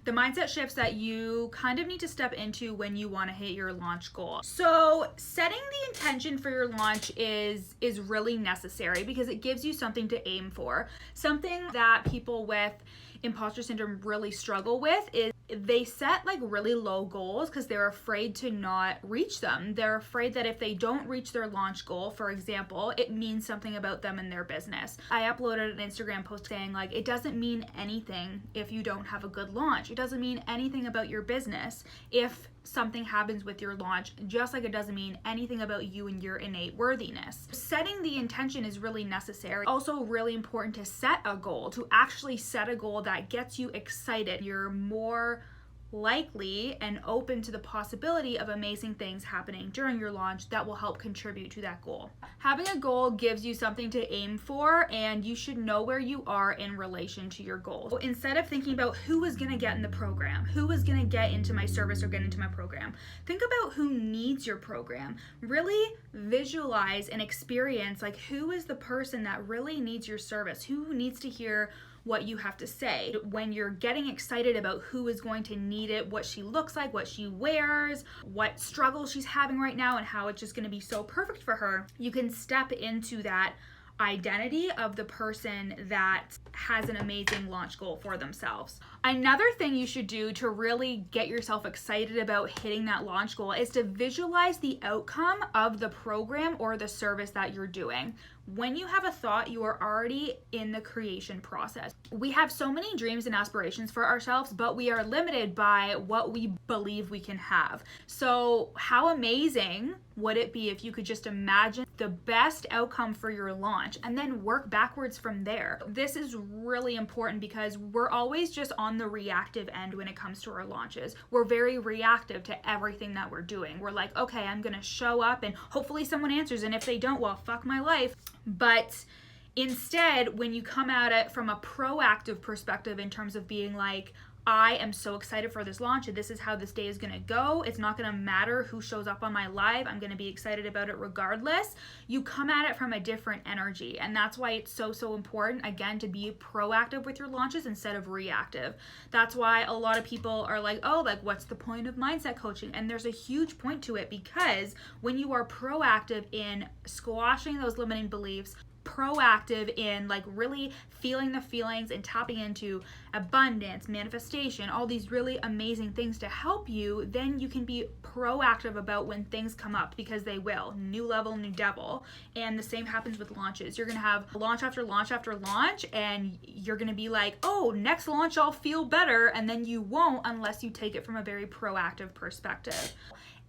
the mindset shifts that you kind of need to step into when you want to hit your launch goal. So setting the intention for your launch is really necessary because it gives you something to aim for. Something that people with imposter syndrome really struggle with is they set like really low goals because they're afraid to not reach them. They're afraid that if they don't reach their launch goal, for example, it means something about them and their business. I uploaded an Instagram post saying like, it doesn't mean anything if you don't have a good launch. It doesn't mean anything about your business if something happens with your launch, just like it doesn't mean anything about you and your innate worthiness. Setting the intention is really necessary. Also really important to set a goal, to actually set a goal that gets you excited. You're more likely and open to the possibility of amazing things happening during your launch that will help contribute to that goal. Having a goal gives you something to aim for, and you should know where you are in relation to your goal. So instead of thinking about who is going to get in the program, who is going to get into my service or get into my program, think about who needs your program. Really visualize and experience like who is the person that really needs your service, who needs to hear what you have to say. When you're getting excited about who is going to need it, what she looks like, what she wears, what struggles she's having right now, and how it's just going to be so perfect for her, you can step into that identity of the person that has an amazing launch goal for themselves. Another thing you should do to really get yourself excited about hitting that launch goal is to visualize the outcome of the program or the service that you're doing. When you have a thought, you are already in the creation process. We have so many dreams and aspirations for ourselves, but we are limited by what we believe we can have. So how amazing would it be if you could just imagine the best outcome for your launch and then work backwards from there? This is really important because we're always just on the reactive end when it comes to our launches. We're very reactive to everything that we're doing. We're like, okay, I'm gonna show up and hopefully someone answers, and if they don't, well, fuck my life. But instead, when you come at it from a proactive perspective in terms of being like, I am so excited for this launch and this is how this day is going to go. It's not going to matter who shows up on my live. I'm going to be excited about it regardless. You come at it from a different energy. And that's why it's so important, again, to be proactive with your launches instead of reactive. That's why a lot of people are like, oh, like what's the point of mindset coaching? And there's a huge point to it because when you are proactive in squashing those limiting beliefs, proactive in like really feeling the feelings and tapping into abundance, manifestation, all these really amazing things to help you, then you can be proactive about when things come up, because they will. New level, new devil. And the same happens with launches. You're gonna have launch after launch after launch, and you're gonna be like, oh, next launch I'll feel better, and then you won't unless you take it from a very proactive perspective.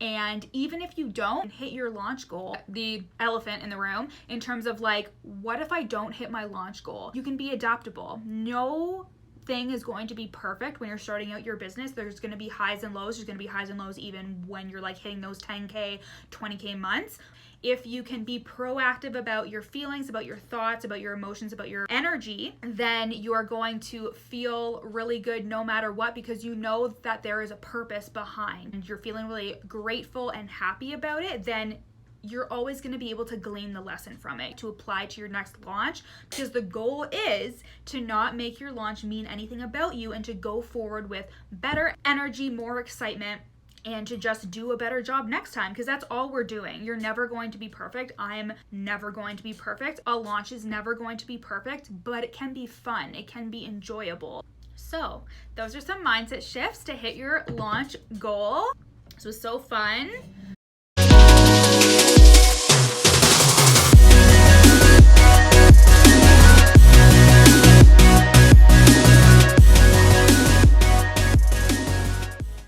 And even if you don't hit your launch goal, the elephant in the room, in terms of like, what if I don't hit my launch goal? You can be adaptable. No thing is going to be perfect when you're starting out your business. There's going to be highs and lows. There's going to be highs and lows even when you're like hitting those 10K, 20K months. If you can be proactive about your feelings, about your thoughts, about your emotions, about your energy, then you are going to feel really good no matter what, because you know that there is a purpose behind and you're feeling really grateful and happy about it. Then you're always going to be able to glean the lesson from it to apply to your next launch, because the goal is to not make your launch mean anything about you and to go forward with better energy, more excitement, and to just do a better job next time, because that's all we're doing. You're never going to be perfect. I'm never going to be perfect. A launch is never going to be perfect, but it can be fun. It can be enjoyable. So those are some mindset shifts to hit your launch goal. This was so fun.